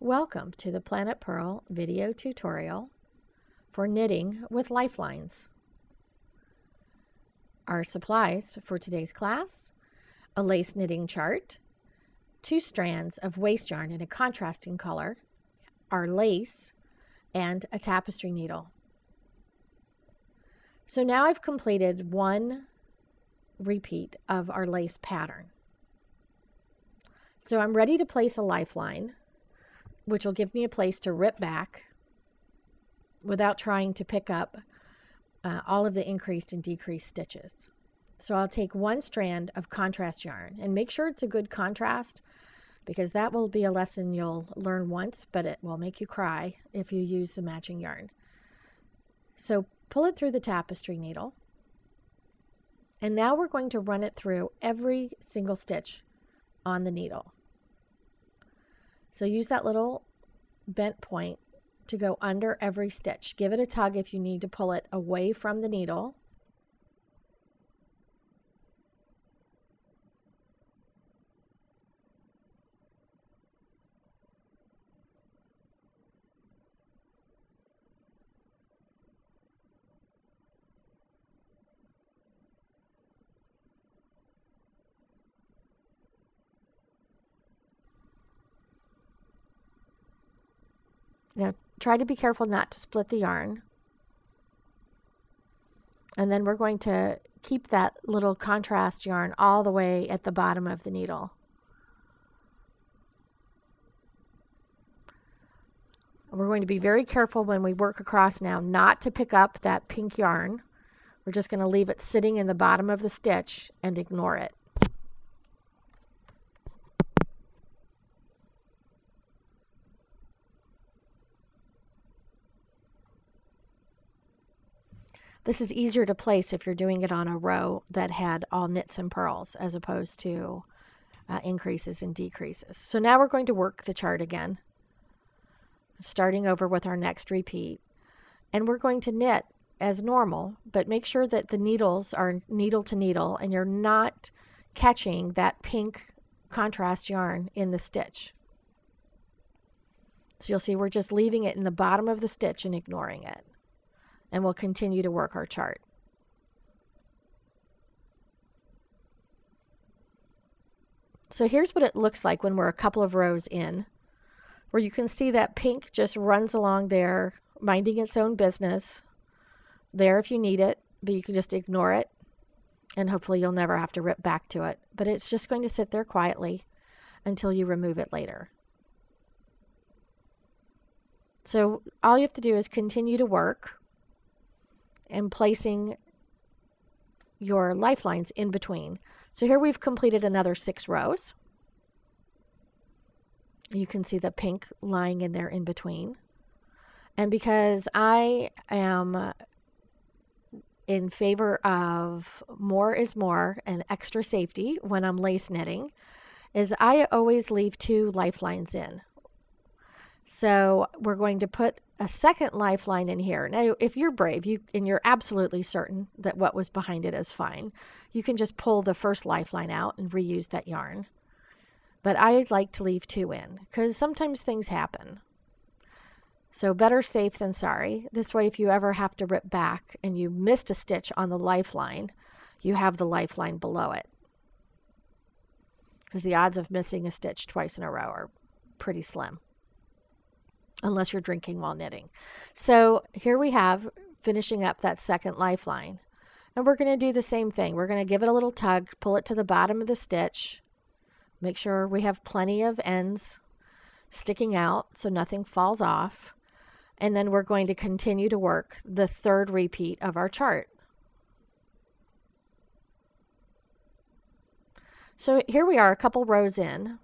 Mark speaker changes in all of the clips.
Speaker 1: Welcome to the Planet Purl video tutorial for knitting with lifelines. Our supplies for today's class: a lace knitting chart, 2 strands of waste yarn in a contrasting color, our lace, and a tapestry needle. So now I've completed one repeat of our lace pattern. So I'm ready to place a lifeline, which will give me a place to rip back without trying to pick up all of the increased and decreased stitches. So I'll take 1 strand of contrast yarn and make sure it's a good contrast, because that will be a lesson you'll learn once, but it will make you cry if you use the matching yarn. So pull it through the tapestry needle, and now we're going to run it through every single stitch on the needle. So use that little bent point to go under every stitch. Give it a tug if you need to pull it away from the needle. Now try to be careful not to split the yarn. And then we're going to keep that little contrast yarn all the way at the bottom of the needle. We're going to be very careful when we work across now not to pick up that pink yarn. We're just going to leave it sitting in the bottom of the stitch and ignore it. This is easier to place if you're doing it on a row that had all knits and purls as opposed to increases and decreases. So now we're going to work the chart again, starting over with our next repeat. And we're going to knit as normal, but make sure that the needles are needle to needle and you're not catching that pink contrast yarn in the stitch. So you'll see we're just leaving it in the bottom of the stitch and ignoring it. And we'll continue to work our chart. So here's what it looks like when we're a couple of rows in, where you can see that pink just runs along there, minding its own business, there if you need it, but you can just ignore it, and hopefully you'll never have to rip back to it. But it's just going to sit there quietly until you remove it later. So all you have to do is continue to work and placing your lifelines in between. So here we've completed another 6 rows. You can see the pink lying in there in between. And because I am in favor of more is more and extra safety when I'm lace knitting, is I always leave 2 lifelines in. So we're going to put a second lifeline in here. Now, if you're brave and you're absolutely certain that what was behind it is fine, you can just pull the first lifeline out and reuse that yarn. But I like to leave 2 in because sometimes things happen. So better safe than sorry. This way, if you ever have to rip back and you missed a stitch on the lifeline, you have the lifeline below it. Because the odds of missing a stitch twice in a row are pretty slim, unless you're drinking while knitting. So here we have finishing up that second lifeline. And we're going to do the same thing. We're going to give it a little tug, pull it to the bottom of the stitch, make sure we have plenty of ends sticking out so nothing falls off. And then we're going to continue to work the 3rd repeat of our chart. So here we are a couple rows in.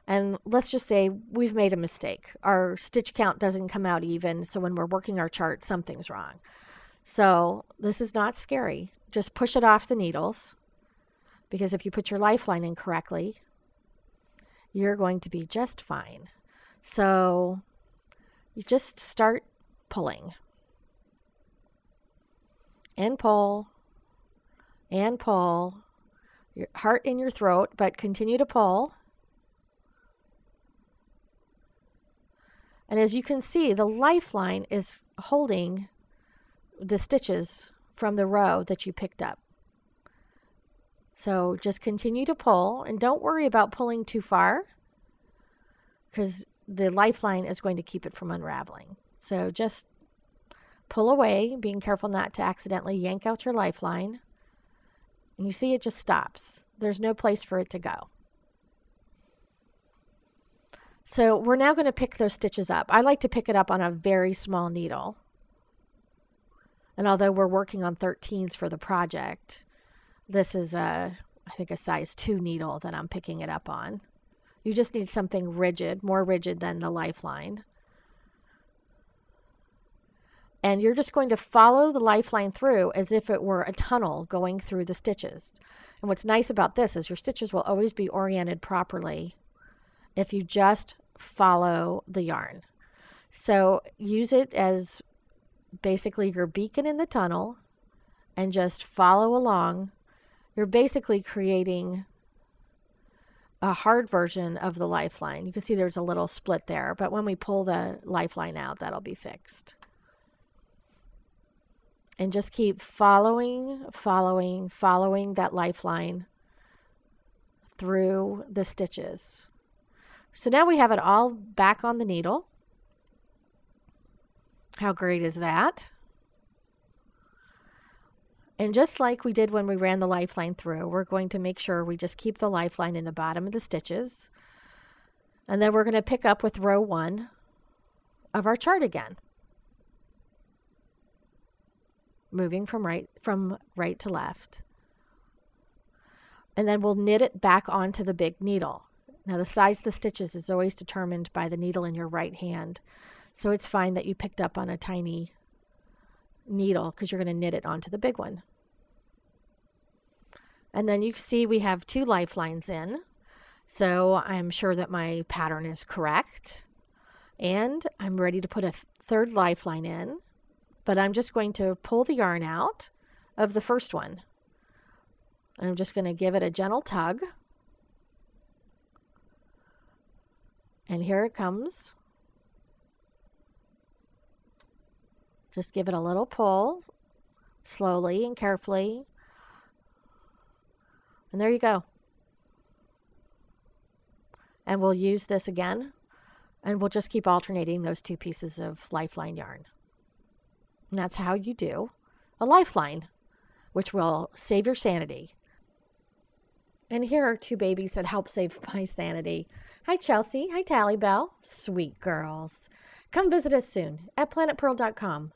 Speaker 1: And let's just say we've made a mistake. Our stitch count doesn't come out even, so when we're working our chart, something's wrong. So this is not scary. Just push it off the needles, because if you put your lifeline in correctly, you're going to be just fine. So you just start pulling. And pull. And pull. Your heart in your throat, but continue to pull. And as you can see, the lifeline is holding the stitches from the row that you picked up. So just continue to pull, and don't worry about pulling too far, because the lifeline is going to keep it from unraveling. So just pull away, being careful not to accidentally yank out your lifeline. And you see it just stops. There's no place for it to go. So we're now going to pick those stitches up. I like to pick it up on a very small needle. And although we're working on 13s for the project, this is I think a size 2 needle that I'm picking it up on. You just need something rigid, more rigid than the lifeline. And you're just going to follow the lifeline through as if it were a tunnel going through the stitches. And what's nice about this is your stitches will always be oriented properly if you just follow the yarn. So use it as basically your beacon in the tunnel and just follow along. You're basically creating a hard version of the lifeline. You can see there's a little split there, but when we pull the lifeline out, that'll be fixed. And just keep following that lifeline through the stitches. So now we have it all back on the needle. How great is that? And just like we did when we ran the lifeline through, we're going to make sure we just keep the lifeline in the bottom of the stitches. And then we're going to pick up with row 1 of our chart again, moving from right to left. And then we'll knit it back onto the big needle. Now the size of the stitches is always determined by the needle in your right hand. So it's fine that you picked up on a tiny needle because you're going to knit it onto the big one. And then you see we have 2 lifelines in. So I'm sure that my pattern is correct. And I'm ready to put a 3rd lifeline in. But I'm just going to pull the yarn out of the first one. And I'm just going to give it a gentle tug. And here it comes. Just give it a little pull, slowly and carefully. And there you go. And we'll use this again. And we'll just keep alternating those 2 pieces of lifeline yarn. And that's how you do a lifeline, which will save your sanity. And here are 2 babies that help save my sanity. Hi, Chelsea. Hi, Tally Bell. Sweet girls. Come visit us soon at planetpurl.com.